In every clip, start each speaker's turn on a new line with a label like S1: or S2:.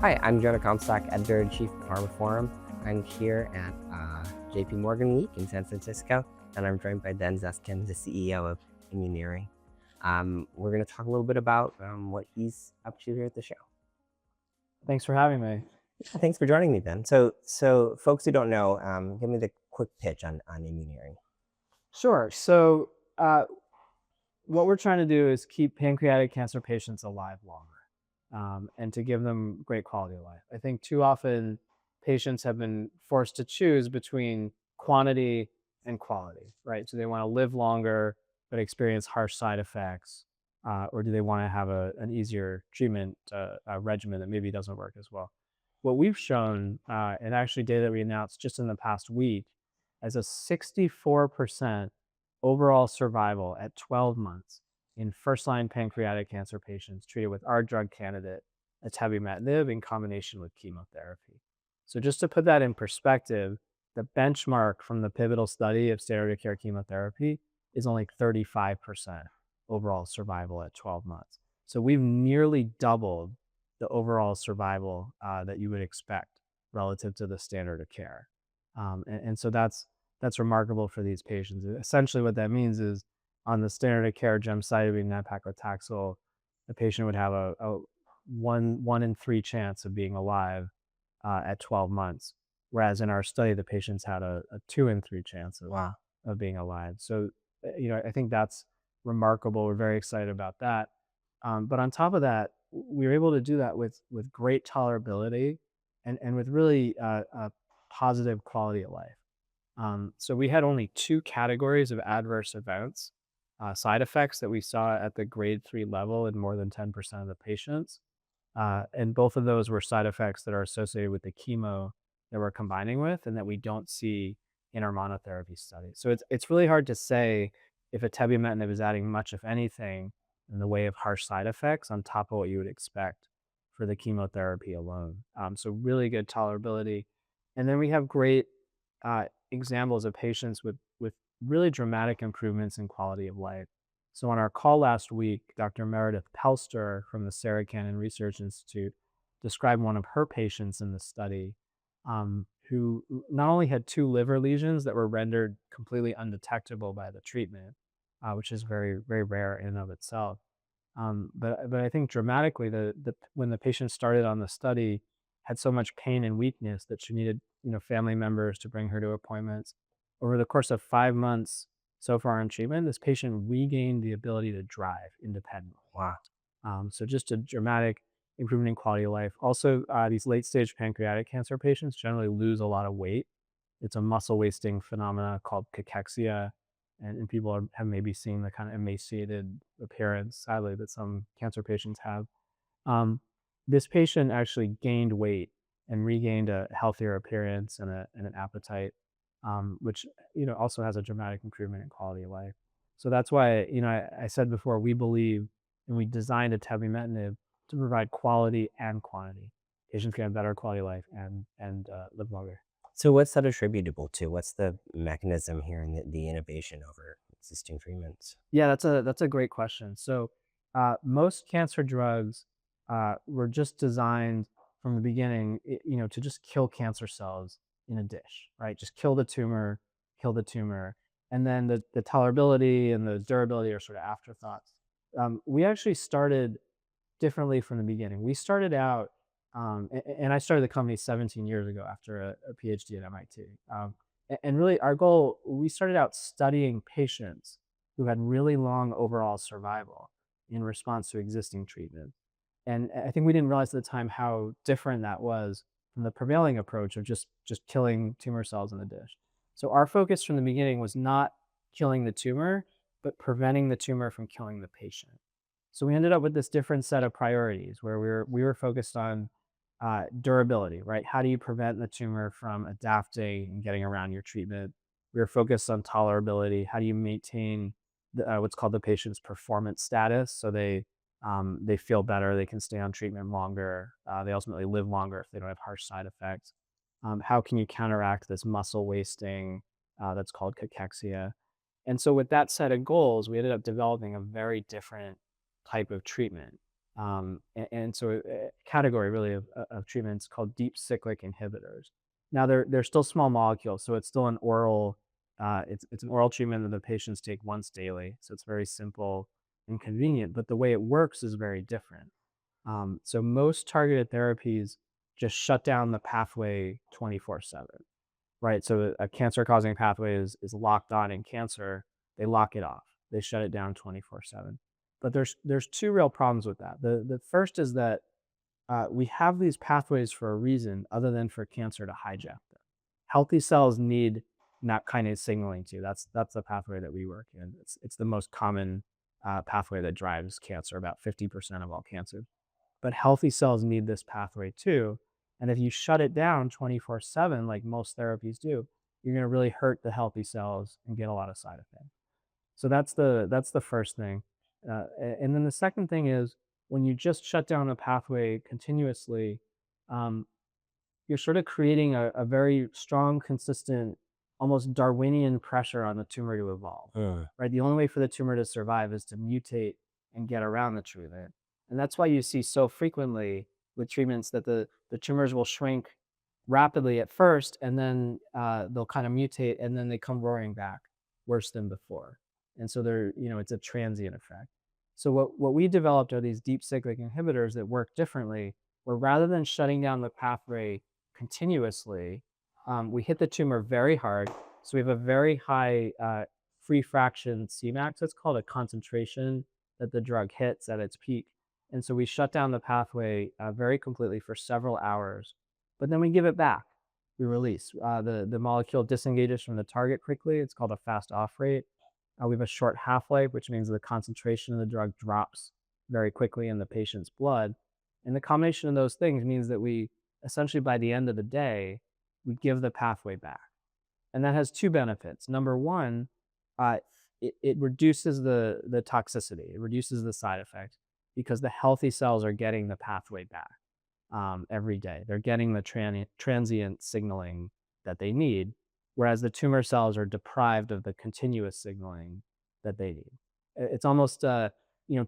S1: Hi, I'm Jonah Comstock, Editor-in-Chief of pharmaphorum. I'm here at JP Morgan Week in San Francisco, and I'm joined by Ben Zeskind, the CEO of Immuneering. We're going to talk a little bit about what he's up to here at the show.
S2: Thanks for having me.
S1: Thanks for joining me, Ben. So folks who don't know, give me the quick pitch on Immuneering.
S2: Sure. So what we're trying to do is keep pancreatic cancer patients alive longer and to give them great quality of life. I think too often patients have been forced to choose between quantity and quality, right? So they want to live longer but experience harsh side effects, or do they want to have an easier treatment regimen that maybe doesn't work as well? What we've shown, and actually data that we announced just in the past week, as a 64% overall survival at 12 months in first-line pancreatic cancer patients treated with our drug candidate, atebimetinin, in combination with chemotherapy. So just to put that in perspective, the benchmark from the pivotal study of standard of care chemotherapy is only 35% overall survival at 12 months. So we've nearly doubled the overall survival that you would expect relative to the standard of care. And so that's remarkable for these patients. Essentially what that means is on the standard of care gemcitabine nab-paclitaxel, the patient would have a 1 in 3 chance of being alive at 12 months. Whereas in our study, the patients had a 2 in 3 chance of being alive. So, I think that's remarkable. We're very excited about that. But on top of that, we were able to do that with great tolerability and with really a positive quality of life. So we had only 2 categories of adverse events, side effects that we saw at the grade 3 level in more than 10% of the patients. And both of those were side effects that are associated with the chemo that we're combining with and that we don't see in our monotherapy study. So it's really hard to say if atebimetinib is adding much, if anything, in the way of harsh side effects on top of what you would expect for the chemotherapy alone. So really good tolerability. And then we have great examples of patients with really dramatic improvements in quality of life. So on our call last week, Dr. Meredith Pelster from the Sarah Cannon Research Institute described one of her patients in the study who not only had 2 liver lesions that were rendered completely undetectable by the treatment, which is very, very rare in and of itself. But I think dramatically, when the patient started on the study, had so much pain and weakness that she needed, family members to bring her to appointments. Over the course of 5 months so far on treatment, this patient regained the ability to drive independently.
S1: Wow.
S2: So just a dramatic improvement in quality of life. Also, these late-stage pancreatic cancer patients generally lose a lot of weight. It's a muscle wasting phenomena called cachexia, and people have maybe seen the kind of emaciated appearance, sadly, that some cancer patients have. This patient actually gained weight and regained a healthier appearance and an appetite, which also has a dramatic improvement in quality of life. So that's why I said before, we believe and we designed atebimetinib to provide quality and quantity. Patients can have better quality of life and live longer.
S1: So what's that attributable to? What's the mechanism here in the innovation over existing treatments?
S2: Yeah, that's a great question. So most cancer drugs were just designed from the beginning, to just kill cancer cells in a dish, right? Just kill the tumor, and then the tolerability and the durability are sort of afterthoughts. We actually started differently from the beginning. We started out, and I started the company 17 years ago after a PhD at MIT. And really, our goal, we started out studying patients who had really long overall survival in response to existing treatment. And I think we didn't realize at the time how different that was from the prevailing approach of just killing tumor cells in the dish. So our focus from the beginning was not killing the tumor, but preventing the tumor from killing the patient. So we ended up with this different set of priorities where we were focused on durability, right? How do you prevent the tumor from adapting and getting around your treatment? We were focused on tolerability. How do you maintain what's called the patient's performance status? So they feel better, they can stay on treatment longer, they ultimately live longer if they don't have harsh side effects. How can you counteract this muscle wasting that's called cachexia? And so with that set of goals, we ended up developing a very different type of treatment. And so a category really of treatments called deep cyclic inhibitors. Now they're still small molecules, so it's still an oral. It's an oral treatment that the patients take once daily, so it's very simple and convenient. But the way it works is very different. So most targeted therapies just shut down the pathway 24/7, right? So a cancer-causing pathway is locked on in cancer. They lock it off. They shut it down 24/7. But there's two real problems with that. The first is that we have these pathways for a reason other than for cancer to hijack them. Healthy cells need MAP kinase signaling too. That's the pathway that we work in. It's the most common pathway that drives cancer, about 50% of all cancer. But healthy cells need this pathway too. And if you shut it down 24/7, like most therapies do, you're going to really hurt the healthy cells and get a lot of side effects. So that's the first thing. And then the second thing is when you just shut down a pathway continuously, um, you're sort of creating a very strong, consistent, almost Darwinian pressure on the tumor to evolve, right? The only way for the tumor to survive is to mutate and get around the treatment. And that's why you see so frequently with treatments that the tumors will shrink rapidly at first, and then they'll kind of mutate, and then they come roaring back worse than before. And so it's a transient effect. So what we developed are these deep cyclic inhibitors that work differently, where rather than shutting down the pathway continuously, we hit the tumor very hard. So we have a very high free fraction Cmax. It's called a concentration that the drug hits at its peak. And so we shut down the pathway very completely for several hours, but then we give it back. We release. The molecule disengages from the target quickly. It's called a fast off rate. We have a short half-life, which means the concentration of the drug drops very quickly in the patient's blood. And the combination of those things means that we essentially, by the end of the day, we give the pathway back. And that has two benefits. Number one, uh, it reduces the toxicity. It reduces the side effects because the healthy cells are getting the pathway back every day. They're getting the transient signaling that they need, whereas the tumor cells are deprived of the continuous signaling that they need. It's almost,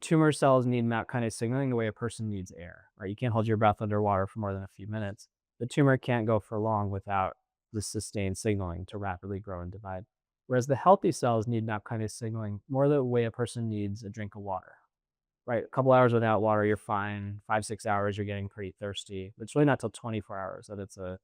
S2: tumor cells need MAP kinase signaling the way a person needs air, right? You can't hold your breath underwater for more than a few minutes. The tumor can't go for long without the sustained signaling to rapidly grow and divide. Whereas the healthy cells need MAP kinase signaling more the way a person needs a drink of water, right? A couple hours without water, you're fine. 5, 6 hours, you're getting pretty thirsty. But it's really not till 24 hours that it's a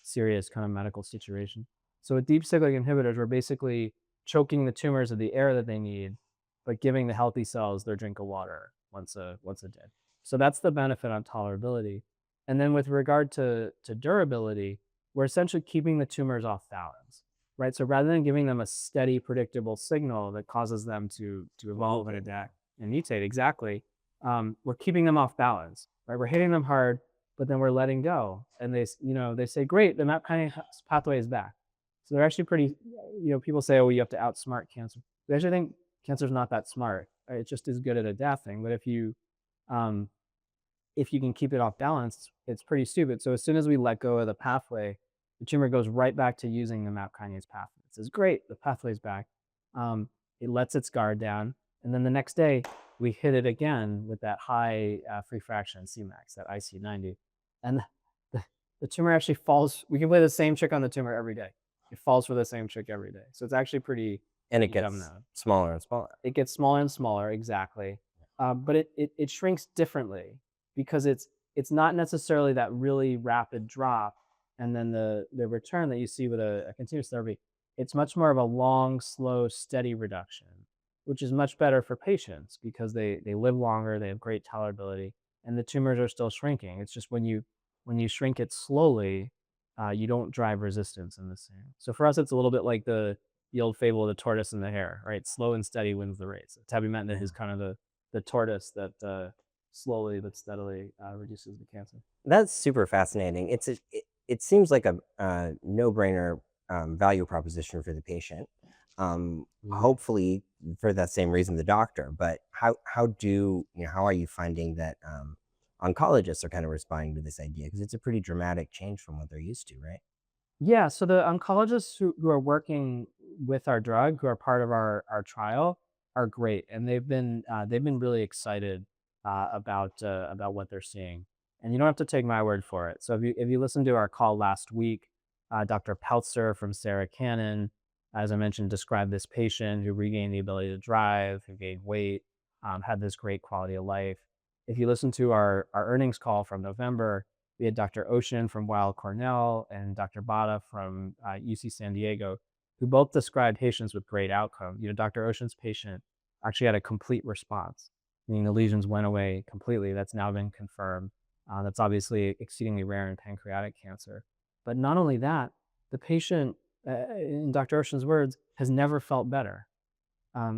S2: serious kind of medical situation. So with deep cyclic inhibitors, we're basically choking the tumors of the air that they need, but giving the healthy cells their drink of water once a day. So that's the benefit on tolerability. And then with regard to durability, we're essentially keeping the tumors off balance, right? So rather than giving them a steady, predictable signal that causes them to evolve and adapt and mutate, exactly, we're keeping them off balance, right? We're hitting them hard, but then we're letting go. And they say, great, the MAP kinase pathway is back. So they're actually pretty, people say, oh, you have to outsmart cancer. They actually think cancer's not that smart. Right? It just is good at adapting. But um, if you can keep it off balance, it's pretty stupid. So as soon as we let go of the pathway, the tumor goes right back to using the MAP kinase pathway. It says, great, the pathway's back. It lets its guard down. And then the next day, we hit it again with that high free fraction Cmax, that IC90. And the tumor actually falls. We can play the same trick on the tumor every day. It falls for the same trick every day. So it's actually pretty
S1: And it gets smaller and smaller.
S2: It gets smaller and smaller, exactly. But it shrinks differently because it's not necessarily that really rapid drop and then the return that you see with a continuous therapy. It's much more of a long, slow, steady reduction, which is much better for patients because they live longer, they have great tolerability, and the tumors are still shrinking. It's just when you shrink it slowly, you don't drive resistance in the same. So for us, it's a little bit like the old fable of the tortoise and the hare, right? Slow and steady wins the race. Atebimetinin is kind of the tortoise that slowly but steadily reduces the cancer.
S1: That's super fascinating. It seems like a no-brainer value proposition for the patient. Hopefully, for that same reason, the doctor. But how are you finding that oncologists are kind of responding to this idea? Because it's a pretty dramatic change from what they're used to, right?
S2: Yeah, so the oncologists who are working with our drug, who are part of our trial, are great, and they've been really excited about what they're seeing. And you don't have to take my word for it. So if you listen to our call last week, Dr. Peltzer from Sarah Cannon, as I mentioned, described this patient who regained the ability to drive, who gained weight, had this great quality of life. If you listen to our earnings call from November, we had Dr. Ocean from Weill Cornell and Dr. Bada from UC San Diego, who both described patients with great outcome. Dr. Ocean's patient actually had a complete response, meaning the lesions went away completely. That's now been confirmed. That's obviously exceedingly rare in pancreatic cancer. But not only that, the patient, in Dr. Ocean's words, has never felt better.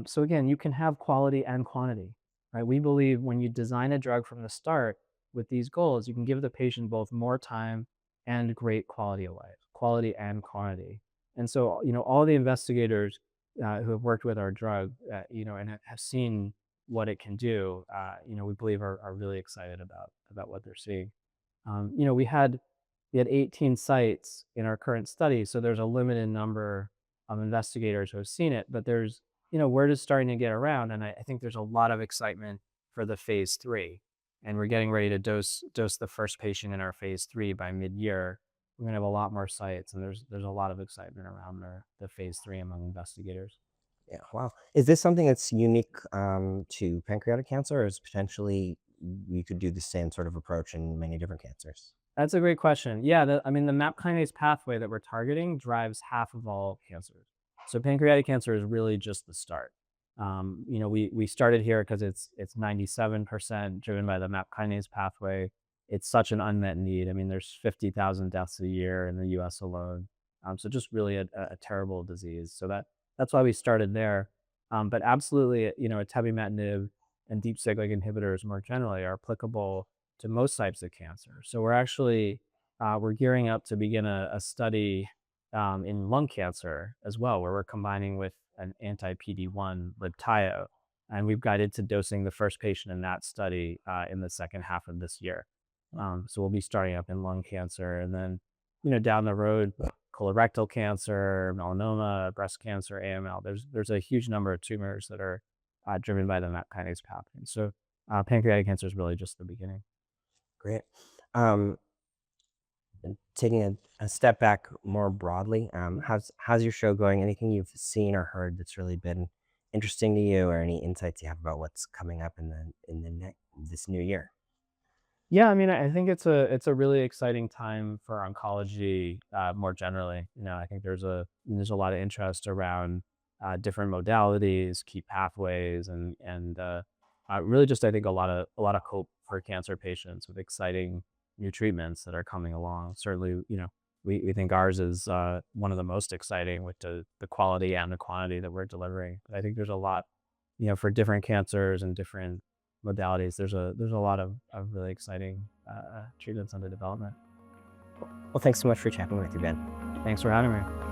S2: So again, you can have quality and quantity, right? We believe when you design a drug from the start with these goals, you can give the patient both more time and great quality of life, quality and quantity. And so, all the investigators who have worked with our drug, and have seen what it can do, we believe are really excited about what they're seeing. We had 18 sites in our current study, so there's a limited number of investigators who have seen it, but we're just starting to get around, and I think there's a lot of excitement for the phase 3, and we're getting ready to dose the first patient in our phase 3 by mid-year. We're gonna have a lot more sites, and there's a lot of excitement around the phase 3 among investigators.
S1: Yeah, wow. Is this something that's unique to pancreatic cancer, or is potentially you could do the same sort of approach in many different cancers?
S2: That's a great question. Yeah, I mean, the MAP kinase pathway that we're targeting drives half of all cancers. So pancreatic cancer is really just the start. We started here because it's 97% driven by the MAP kinase pathway. It's such an unmet need. I mean, there's 50,000 deaths a year in the U.S. alone. So just really a terrible disease. So that's why we started there. But absolutely, atebimetinib and deep cyclic inhibitors more generally are applicable to most types of cancer. So we're gearing up to begin a study in lung cancer as well, where we're combining with an anti-PD-1 Libtayo, and we've guided to dosing the first patient in that study in the second half of this year. So we'll be starting up in lung cancer, and then down the road, colorectal cancer, melanoma, breast cancer, AML. There's a huge number of tumors that are driven by the MAP kinase pathway. So pancreatic cancer is really just the beginning.
S1: Great. Um, and taking a step back more broadly, how's your show going? Anything you've seen or heard that's really been interesting to you, or any insights you have about what's coming up this new year?
S2: Yeah, I mean, I think it's a really exciting time for oncology more generally. I think there's a lot of interest around different modalities, key pathways, and really just I think a lot of hope for cancer patients with exciting new treatments that are coming along. Certainly, we think ours is one of the most exciting with the quality and the quantity that we're delivering. But I think there's a lot, for different cancers and different modalities. There's a lot of really exciting treatments under development.
S1: Well, thanks so much for chatting with you, Ben.
S2: Thanks for having me.